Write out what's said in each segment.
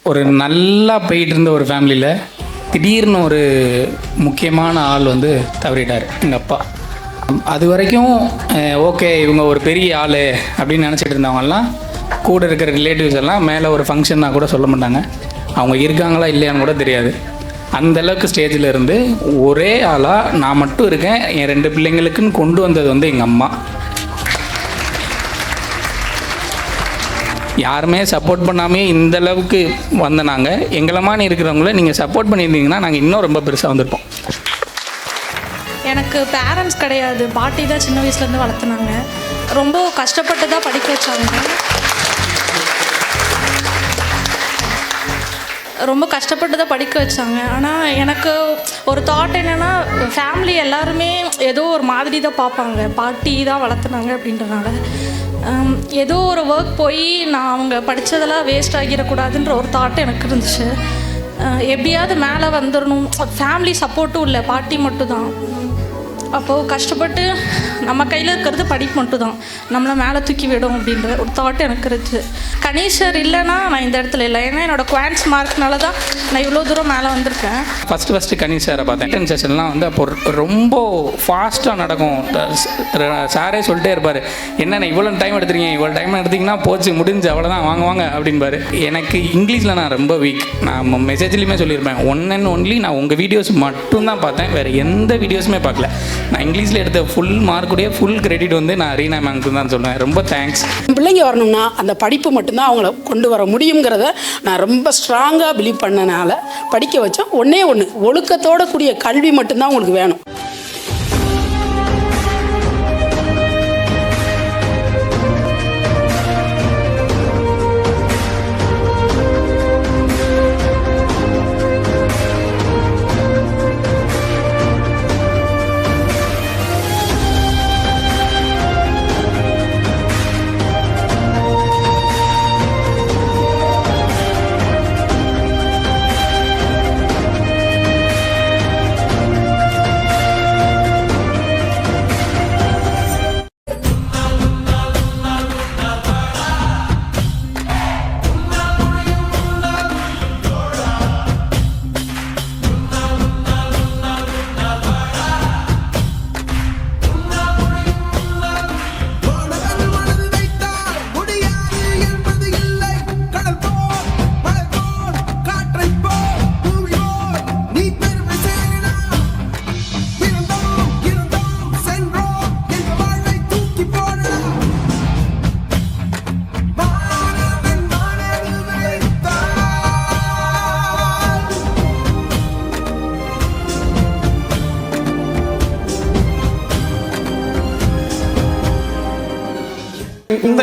ஒரு நல்லா போயிட்டு இருந்த ஒரு ஃபேமிலியில் திடீர்னு ஒரு முக்கியமான ஆள் வந்து தவறிட்டார் எங்கள் அப்பா. அது வரைக்கும் ஓகே இவங்க ஒரு பெரிய ஆள் அப்படின்னு நினச்சிட்டு இருந்தவங்கெல்லாம் கூட இருக்கிற ரிலேட்டிவ்ஸ் எல்லாம் மேலே ஒரு ஃபங்க்ஷன்னா கூட சொல்ல மாட்டாங்க, அவங்க இருக்காங்களா இல்லையான்னு கூட தெரியாது. அந்தளவுக்கு ஸ்டேஜில் இருந்து ஒரே ஆளாக நான் மட்டும் இருக்கேன், என் 2 பிள்ளைங்களுக்குன்னு கொண்டு வந்தது வந்து எங்கள் அம்மா. யாருமே சப்போர்ட் பண்ணாமே இந்த அளவுக்கு வந்த நாங்கள், எங்களமானு இருக்கிறவங்கள நீங்கள் சப்போர்ட் பண்ணியிருந்தீங்கன்னா நாங்கள் இன்னும் ரொம்ப பெருசாக வந்திருப்போம். எனக்கு பேரண்ட்ஸ் கிடையாது, பாட்டி தான் சின்ன வயசுலேருந்து வளர்த்துனாங்க. ரொம்ப கஷ்டப்பட்டு தான் படிக்க வச்சாங்க. ரொம்ப கஷ்டப்பட்டு தான் படிக்க வச்சாங்க. ஆனால் எனக்கு ஒரு தாட் என்னென்னா, ஃபேமிலி எல்லாருமே ஏதோ ஒரு மாதிரி தான் பார்ப்பாங்க, பாட்டி தான் வளர்த்துனாங்க அப்படின்றனால ஏதோ ஒரு ஒர்க் போய் நான் அவங்க படித்ததெல்லாம் வேஸ்ட் ஆகிடக்கூடாதுன்ற ஒரு தாட் எனக்கு இருந்துச்சு. எப்படியாவது மேலே வந்துடணும், ஃபேமிலி சப்போர்ட்டும் இல்லை, பாட்டி மட்டும்தான். அப்போது கஷ்டப்பட்டு நம்ம கையில் இருக்கிறது படிப்பு மட்டும்தான், நம்மளை மேலே தூக்கி விடும் அப்படின்ற ஒரு தாட் எனக்கு இருந்துச்சு. கணேஷர் இல்லைன்னா நான் இந்த இடத்துல இல்லை, ஏன்னா என்னோடய குவான்ஸ் மார்க்னால தான் நான் இவ்வளோ தூரம் மேலே வந்திருக்கேன். ஃபஸ்ட்டு கணேஷ் சாரை பார்த்தேன். செஷன்லாம் வந்து அப்போ ரொம்ப ஃபாஸ்ட்டாக நடக்கும். சாரே சொல்லிட்டே இருப்பார், என்னென்ன இவ்வளோ டைம் எடுத்துருக்கீங்க, இவ்வளோ டைம் எடுத்திங்கன்னா போச்சு முடிஞ்சு அவ்வளோதான் வாங்க அப்படின்பாரு. எனக்கு இங்கிலீஷில் நான் ரொம்ப வீக். நான் மெசேஜ்லேயுமே சொல்லியிருப்பேன், ஒன் அண்ட் ஒன்லி நான் உங்கள் வீடியோஸ் மட்டும்தான் பார்த்தேன், வேறு எந்த வீடியோஸுமே பார்க்கல. நான் இங்கிலீஷில் எடுத்த ஃபுல் மார்க்குடைய ஃபுல் கிரெடிட் வந்து நான் ரீனா மேம்க்கு தான் சொல்லுவேன். ரொம்ப தேங்க்ஸ். பிள்ளைங்க வரணும்னா அந்த படிப்பு மட்டும்தான் அவங்கள கொண்டு வர முடியுங்கிறத நான் ரொம்ப ஸ்ட்ராங்காக பிலீவ் பண்ணனால படிக்க வச்சோம். ஒன்றே ஒன்று, ஒழுக்கத்தோட கூடிய கல்வி மட்டும்தான் உங்களுக்கு வேணும்.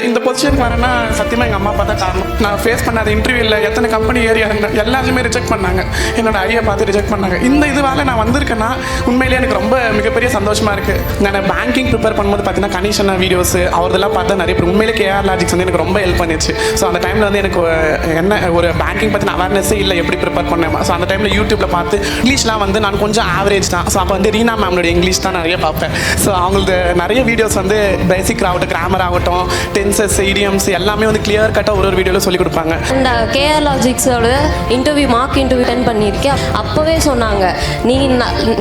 இந்த பொசிஷனுக்கு வரேன்னா சத்தியமாக எங்கள் அம்மா அப்பா தான் காரணம். நான் ஃபேஸ் பண்ணாத இன்டர்வியூவில் எத்தனை கம்பெனி ஏரியா எல்லாருமே ரிஜெக்ட் பண்ணாங்க, என்னோட ஐடியா பார்த்து ரிஜெக்ட் பண்ணாங்க. இந்த இதுவால் நான் வந்திருக்கேன்னா உண்மையிலேயே எனக்கு ரொம்ப மிகப்பெரிய சந்தோஷமாக இருக்குது. நான் பேங்கிங் ப்ரிப்பேர் பண்ணும்போது பார்த்தீங்கன்னா கணிஷனா வீடியோஸ் அவர்தெல்லாம் பார்த்தா நிறைய பேர் உண்மையிலே கேஆர் லாஜிக்ஸ் வந்து எனக்கு ரொம்ப ஹெல்ப் பண்ணிச்சு. ஸோ அந்த டைமில் வந்து எனக்கு என்ன ஒரு பேங்கிங் பற்றின அவேர்னஸே இல்லை, எப்படி ப்ரிப்பேர் பண்ணேன். ஸோ அந்த டைமில் யூடியூப்பில் பார்த்து இங்கிலீஷ்லாம் வந்து நான் கொஞ்சம் ஆவரேஜ் தான். ஸோ அப்போ வந்து ரீனா மேம்னுடைய இங்கிலீஷ் தான் நிறைய பார்ப்பேன். ஸோ அவங்களுக்கு நிறைய வீடியோஸ் வந்து பேசிக் ஆகட்டும், கிராமர் ஆகட்டும், டென்சஸ், இடியம்ஸ் எல்லாமே வந்து கிளியர் கட்டாக ஒரு வீடியோவில் சொல்லிக் கொடுப்பாங்க. இந்த கேஆர் லாஜிக்ஸோட மார்க் இன்டர்வியூ அட்டெண்ட் பண்ணியிருக்கேன். அப்போவே சொன்னாங்க, நீ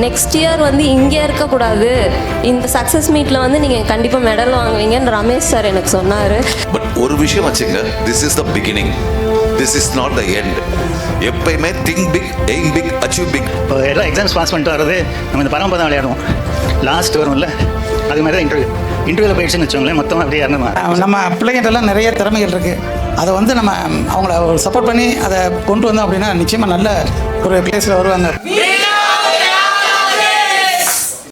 நெக்ஸ்ட் இயர் வந்து இங்கே இருக்கக்கூடாது, இந்த சக்ஸஸ் மீட்டில் வந்து நீங்கள் கண்டிப்பாக மெடல் வாங்குவீங்கன்னு ரமேஷ் சார் எனக்கு சொன்னார். பட் ஒரு விஷயம் வச்சுங்க, this is the beginning, this is not the end. எப்பயுமே think big, aim big, achieve big. எல்லா எக்ஸாம்ஸ் பாஸ் பண்ணிட்டு வர்றது நம்ம இந்த பரம்பரை தான் விளையாடுவோம், லாஸ்ட் வரும்ல, அது மாதிரி தான் இன்டர்வியூவில் போயிடுச்சுன்னு வச்சோங்களேன், மொத்தமாக அப்படியே இறந்துமா. நம்ம பிள்ளைங்கிட்டலாம் நிறைய திறமைகள் இருக்குது, அதை வந்து நம்ம அவங்கள சப்போர்ட் பண்ணி அதை கொண்டு வந்தோம் அப்படின்னா நிச்சயமாக நல்ல ஒரு பிளேஸில் வருவாங்க.